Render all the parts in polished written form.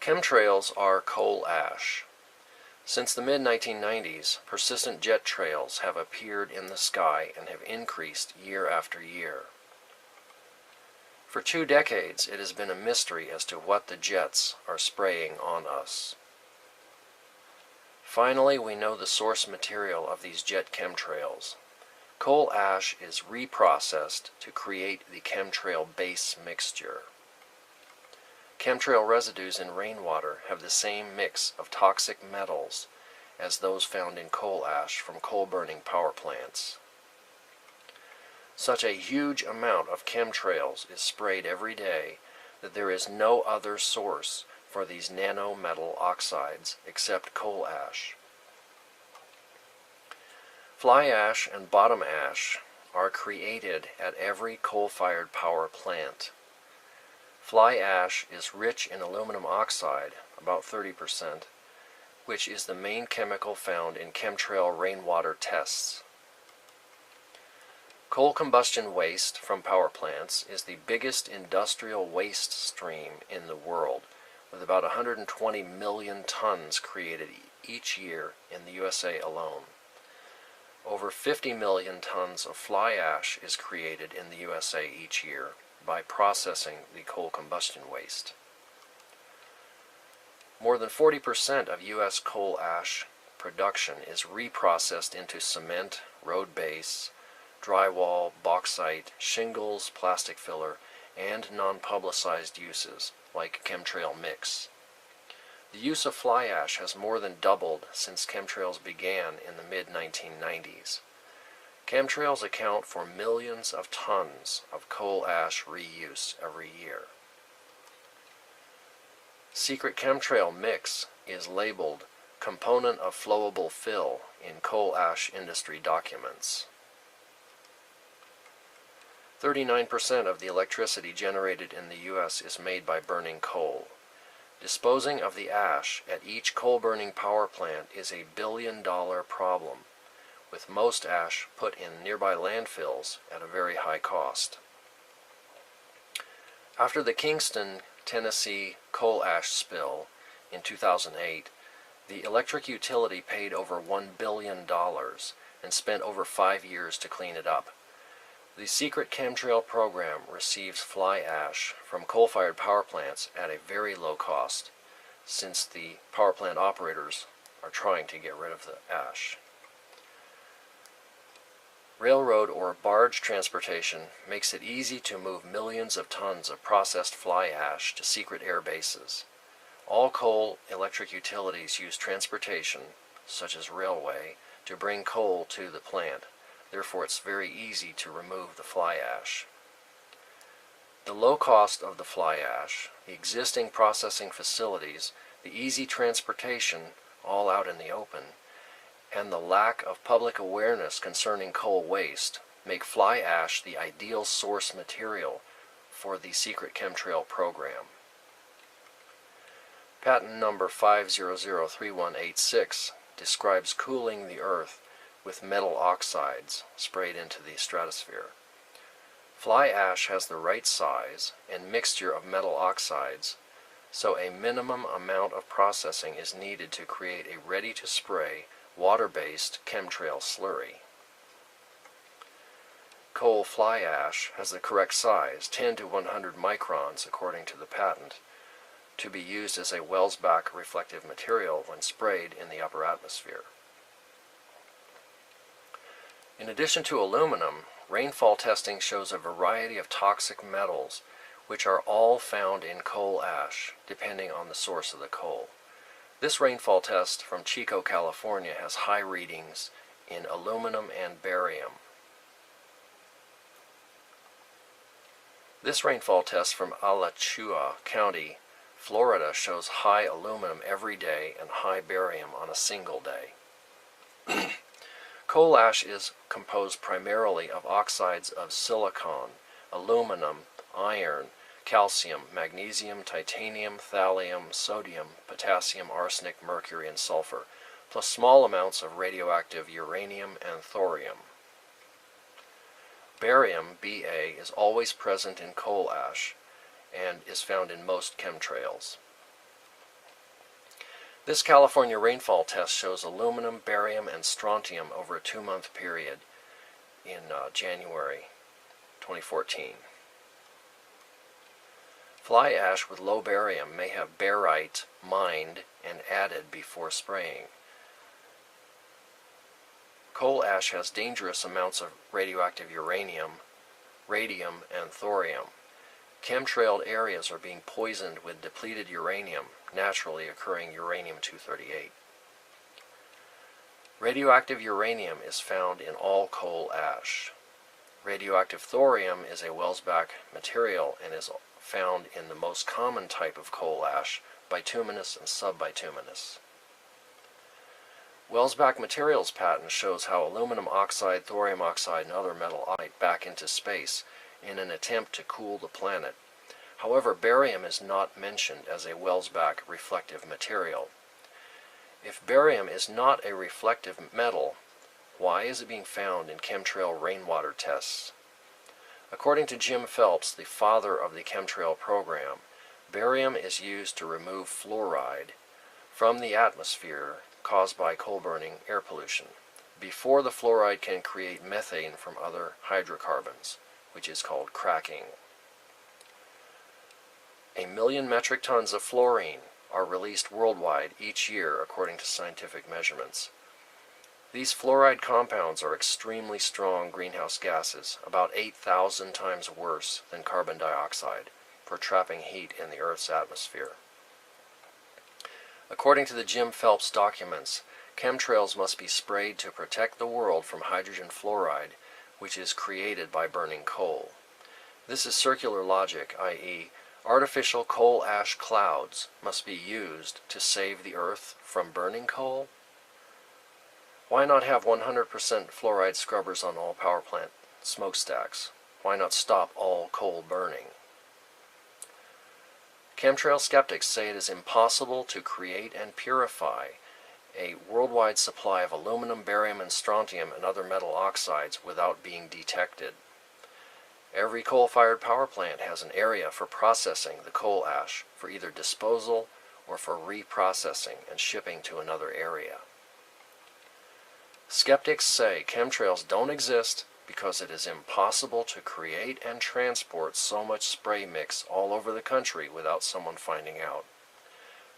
Chemtrails are coal ash. Since the mid-1990s, persistent jet trails have appeared in the sky and have increased year after year. For 2 decades, it has been a mystery as to what the jets are spraying on us. Finally, we know the source material of these jet chemtrails. Coal ash is reprocessed to create the chemtrail base mixture. Chemtrail residues in rainwater have the same mix of toxic metals as those found in coal ash from coal-burning power plants. Such a huge amount of chemtrails is sprayed every day that there is no other source for these nanometal oxides except coal ash. Fly ash and bottom ash are created at every coal-fired power plant. Fly ash is rich in aluminum oxide, about 30%, which is the main chemical found in chemtrail rainwater tests. Coal combustion waste from power plants is the biggest industrial waste stream in the world, with about 120 million tons created each year in the USA alone. Over 50 million tons of fly ash is created in the USA each year by processing the coal combustion waste. More than 40% of U.S. coal ash production is reprocessed into cement, road base, drywall, bauxite, shingles, plastic filler, and non-publicized uses like chemtrail mix. The use of fly ash has more than doubled since chemtrails began in the mid-1990s. Chemtrails account for millions of tons of coal ash reuse every year. Secret chemtrail mix is labeled component of flowable fill in coal ash industry documents. 39% of the electricity generated in the U.S. is made by burning coal. Disposing of the ash at each coal-burning power plant is a billion-dollar problem, with most ash put in nearby landfills at a very high cost. After the Kingston, Tennessee coal ash spill in 2008, the electric utility paid over $1 billion and spent over 5 years to clean it up. The secret chemtrail program receives fly ash from coal-fired power plants at a very low cost, since the power plant operators are trying to get rid of the ash. Railroad or barge transportation makes it easy to move millions of tons of processed fly ash to secret air bases. All coal electric utilities use transportation, such as railway, to bring coal to the plant. Therefore, it's very easy to remove the fly ash. The low cost of the fly ash, the existing processing facilities, the easy transportation, all out in the open, and the lack of public awareness concerning coal waste make fly ash the ideal source material for the secret chemtrail program. Patent number 5003186 describes cooling the earth with metal oxides sprayed into the stratosphere. Fly ash has the right size and mixture of metal oxides, so a minimum amount of processing is needed to create a ready-to-spray, water-based chemtrail slurry. Coal fly ash has the correct size, 10 to 100 microns according to the patent, to be used as a Welsbach reflective material when sprayed in the upper atmosphere. In addition to aluminum, rainfall testing shows a variety of toxic metals which are all found in coal ash, depending on the source of the coal. This rainfall test from Chico, California has high readings in aluminum and barium. This rainfall test from Alachua County, Florida shows high aluminum every day and high barium on a single day. Coal ash is composed primarily of oxides of silicon, aluminum, iron, calcium, magnesium, titanium, thallium, sodium, potassium, arsenic, mercury, and sulfur, plus small amounts of radioactive uranium and thorium. Barium, Ba, is always present in coal ash and is found in most chemtrails. This California rainfall test shows aluminum, barium, and strontium over a 2-month period in January 2014. Fly ash with low barium may have barite mined and added before spraying. Coal ash has dangerous amounts of radioactive uranium, radium, and thorium. Chemtrailed areas are being poisoned with depleted uranium, naturally occurring uranium-238. Radioactive uranium is found in all coal ash. Radioactive thorium is a Welsbach material and is found in the most common type of coal ash, bituminous and subbituminous. Welsbach materials patent shows how aluminum oxide, thorium oxide, and other metal oxide back into space in an attempt to cool the planet. However, barium is not mentioned as a Welsbach reflective material. If barium is not a reflective metal, why is it being found in chemtrail rainwater tests? According to Jim Phelps, the father of the chemtrail program, barium is used to remove fluoride from the atmosphere caused by coal burning air pollution, before the fluoride can create methane from other hydrocarbons, which is called cracking. 1 million metric tons of fluorine are released worldwide each year according to scientific measurements. These fluoride compounds are extremely strong greenhouse gases, about 8,000 times worse than carbon dioxide, for trapping heat in the Earth's atmosphere. According to the Jim Phelps documents, chemtrails must be sprayed to protect the world from hydrogen fluoride, which is created by burning coal. This is circular logic, i.e., artificial coal ash clouds must be used to save the Earth from burning coal? Why not have 100% fluoride scrubbers on all power plant smokestacks? Why not stop all coal burning? Chemtrail skeptics say it is impossible to create and purify a worldwide supply of aluminum, barium, and strontium and other metal oxides without being detected. Every coal-fired power plant has an area for processing the coal ash for either disposal or for reprocessing and shipping to another area. Skeptics say chemtrails don't exist because it is impossible to create and transport so much spray mix all over the country without someone finding out.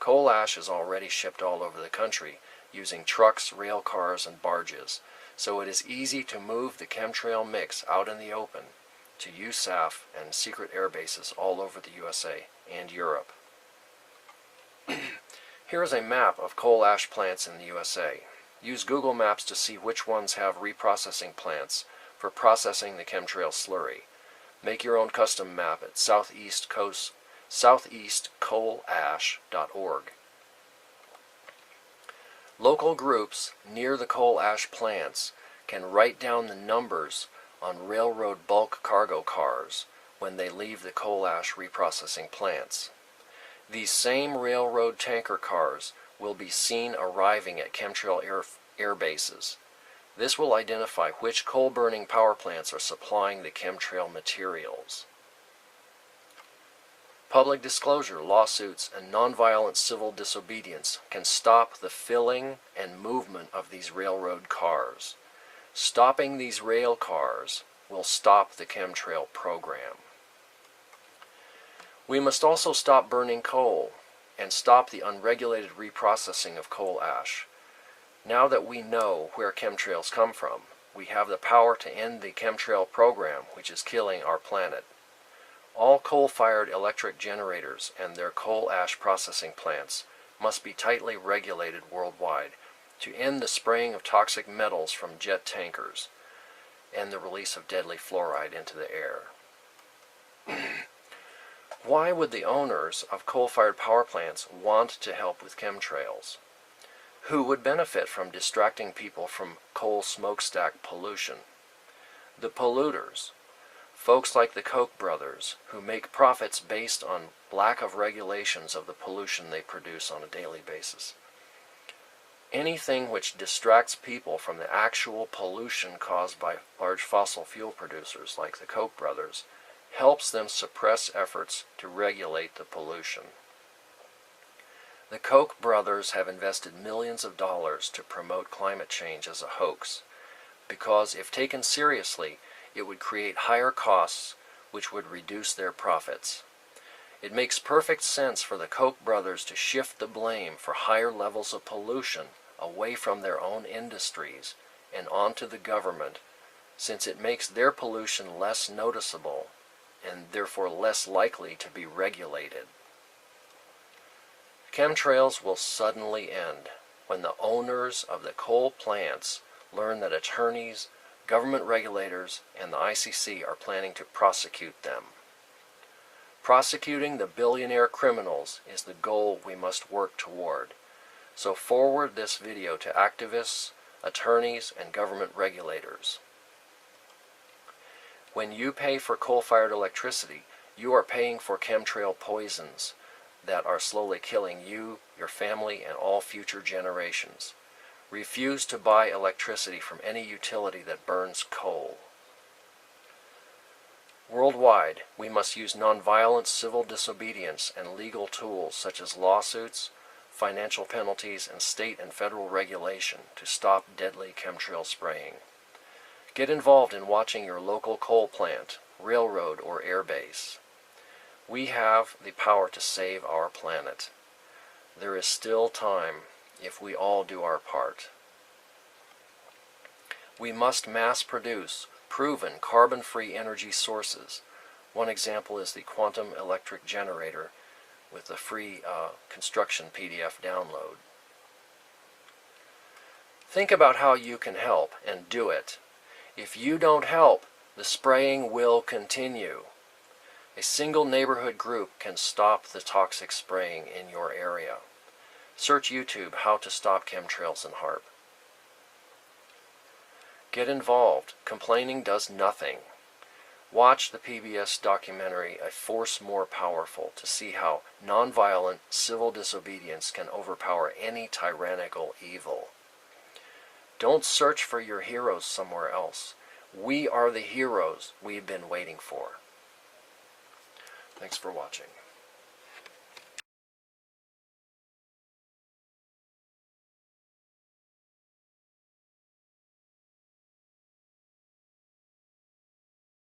Coal ash is already shipped all over the country using trucks, rail cars, and barges, so it is easy to move the chemtrail mix out in the open to USAF and secret air bases all over the USA and Europe. Here is a map of coal ash plants in the USA. Use Google Maps to see which ones have reprocessing plants for processing the chemtrail slurry. Make your own custom map at southeastcoalash.org. Local groups near the coal ash plants can write down the numbers on railroad bulk cargo cars when they leave the coal ash reprocessing plants. These same railroad tanker cars will be seen arriving at chemtrail air bases. This will identify which coal-burning power plants are supplying the chemtrail materials. Public disclosure, lawsuits, and nonviolent civil disobedience can stop the filling and movement of these railroad cars. Stopping these rail cars will stop the chemtrail program. We must also stop burning coal and stop the unregulated reprocessing of coal ash. Now that we know where chemtrails come from, we have the power to end the chemtrail program, which is killing our planet. All coal-fired electric generators and their coal ash processing plants must be tightly regulated worldwide to end the spraying of toxic metals from jet tankers and the release of deadly fluoride into the air. Why would the owners of coal-fired power plants want to help with chemtrails? Who would benefit from distracting people from coal smokestack pollution? The polluters, folks like the Koch brothers, who make profits based on lack of regulations of the pollution they produce on a daily basis. Anything which distracts people from the actual pollution caused by large fossil fuel producers like the Koch brothers helps them suppress efforts to regulate the pollution. The Koch brothers have invested millions of dollars to promote climate change as a hoax, because if taken seriously, it would create higher costs which would reduce their profits. It makes perfect sense for the Koch brothers to shift the blame for higher levels of pollution away from their own industries and onto the government, since it makes their pollution less noticeable and therefore less likely to be regulated. Chemtrails will suddenly end when the owners of the coal plants learn that attorneys, government regulators, and the ICC are planning to prosecute them. Prosecuting the billionaire criminals is the goal we must work toward. So forward this video to activists, attorneys, and government regulators. When you pay for coal-fired electricity, you are paying for chemtrail poisons that are slowly killing you, your family, and all future generations. Refuse to buy electricity from any utility that burns coal. Worldwide, we must use nonviolent civil disobedience and legal tools such as lawsuits, financial penalties, and state and federal regulation to stop deadly chemtrail spraying. Get involved in watching your local coal plant, railroad, or air base. We have the power to save our planet. There is still time if we all do our part. We must mass produce proven carbon-free energy sources. One example is the quantum electric generator with the free construction PDF download. Think about how you can help and do it. If you don't help, the spraying will continue. A single neighborhood group can stop the toxic spraying in your area. Search YouTube how to stop chemtrails in HARP. Get involved. Complaining does nothing. Watch the PBS documentary A Force More Powerful to see how nonviolent civil disobedience can overpower any tyrannical evil. Don't search for your heroes somewhere else. We are the heroes we've been waiting for. Thanks for watching.